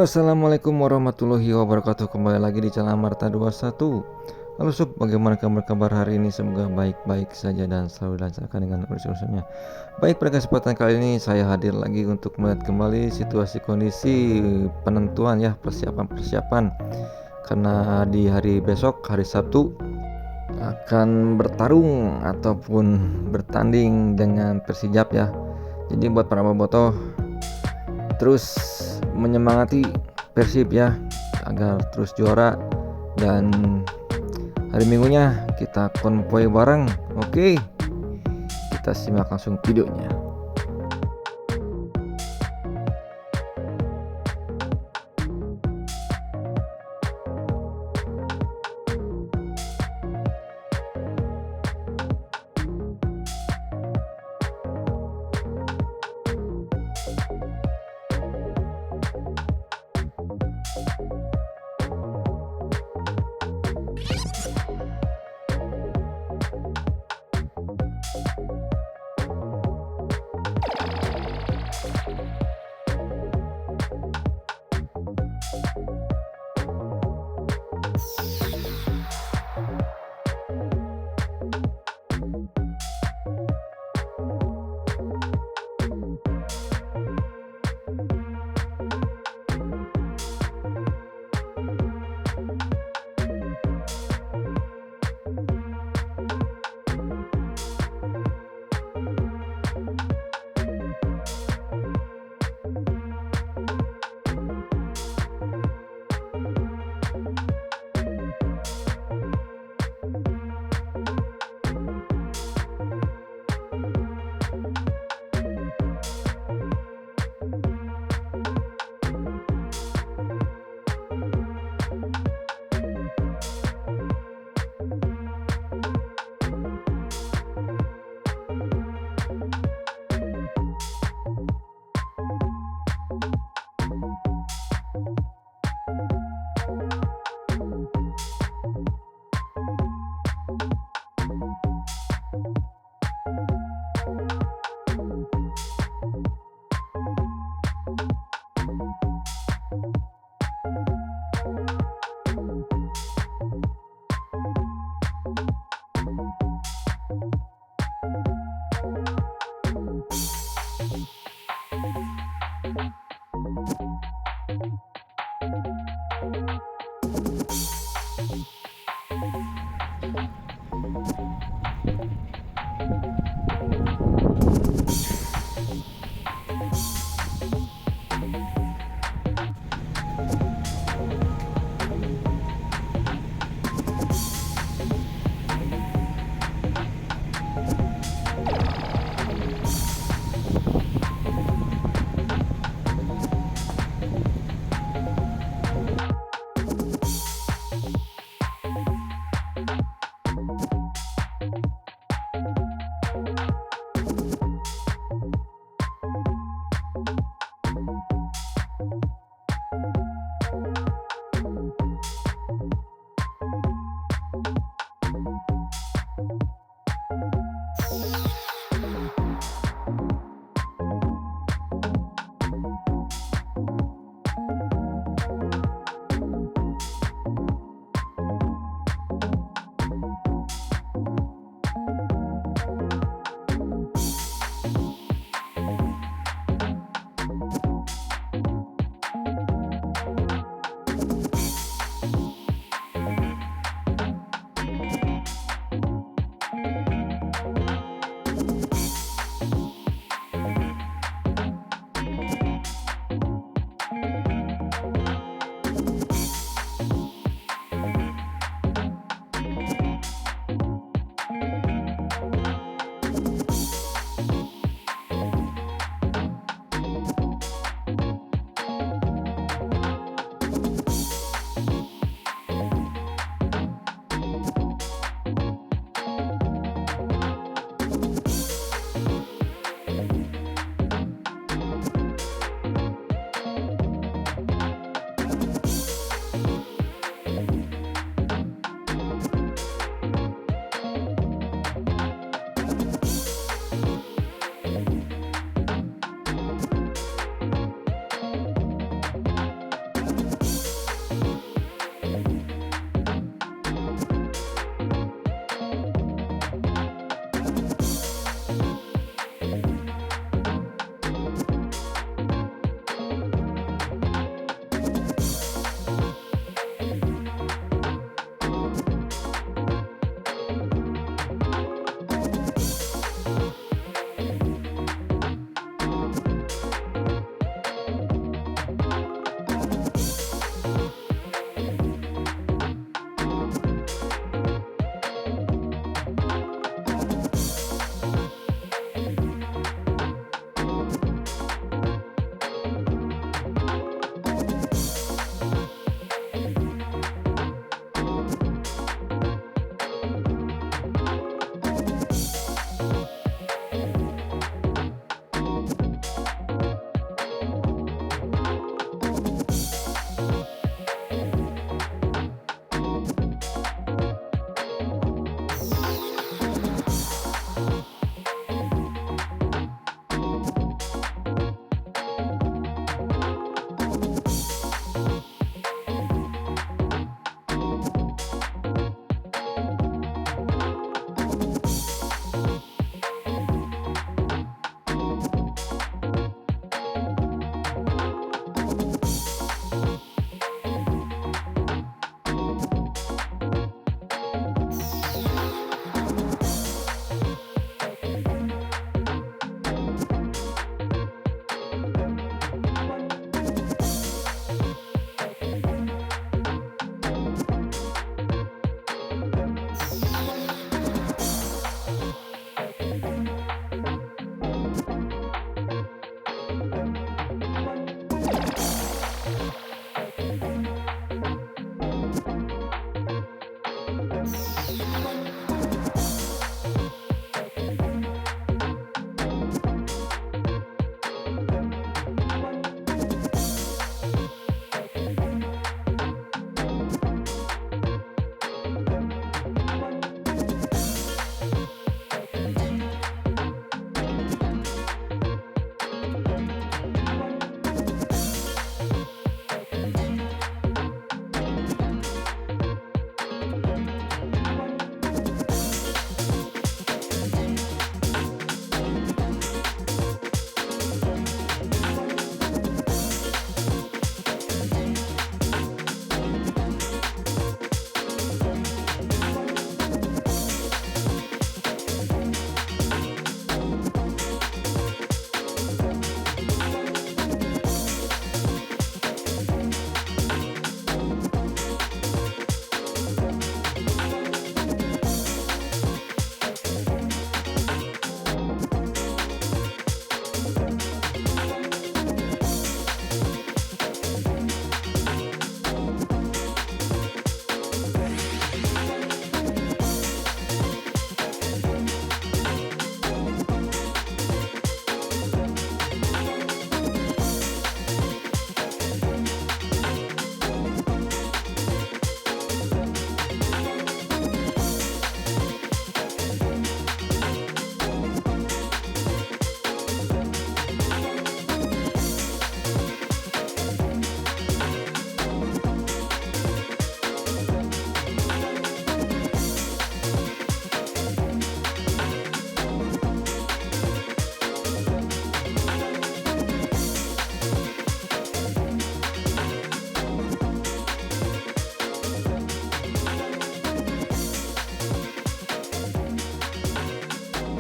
Halo, assalamualaikum warahmatullahi wabarakatuh. Kembali lagi di channel Marta 21. Halo sob, bagaimana kabar hari ini? Semoga baik-baik saja dan selalu dilancarkan dengan urusan-urusannya. Baik, pada kesempatan kali ini saya hadir lagi untuk melihat kembali situasi kondisi penentuan ya, persiapan. Karena di hari besok, hari Sabtu, akan bertarung ataupun bertanding dengan Persijap ya. Jadi buat para bobotoh, terus menyemangati Persib ya agar terus juara, dan hari Minggunya kita konvoy bareng. Oke, kita simak langsung videonya.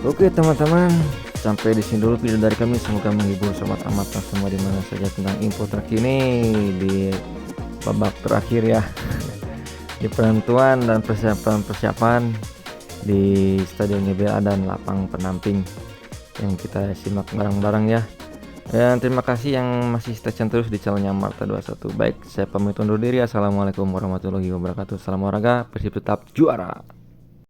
Oke teman-teman, sampai di sini dulu video dari kami. Semoga menghibur sobat amatan semua di mana saja tentang info terkini di babak terakhir ya, di penentuan dan persiapan di Stadion GBLA dan lapang pendamping yang kita simak bareng-bareng ya. Dan terima kasih yang masih stay tune terus di channelnya Marta 21. Baik, saya pamit undur diri. Assalamualaikum warahmatullahi wabarakatuh. Salam olahraga, Persib tetap juara.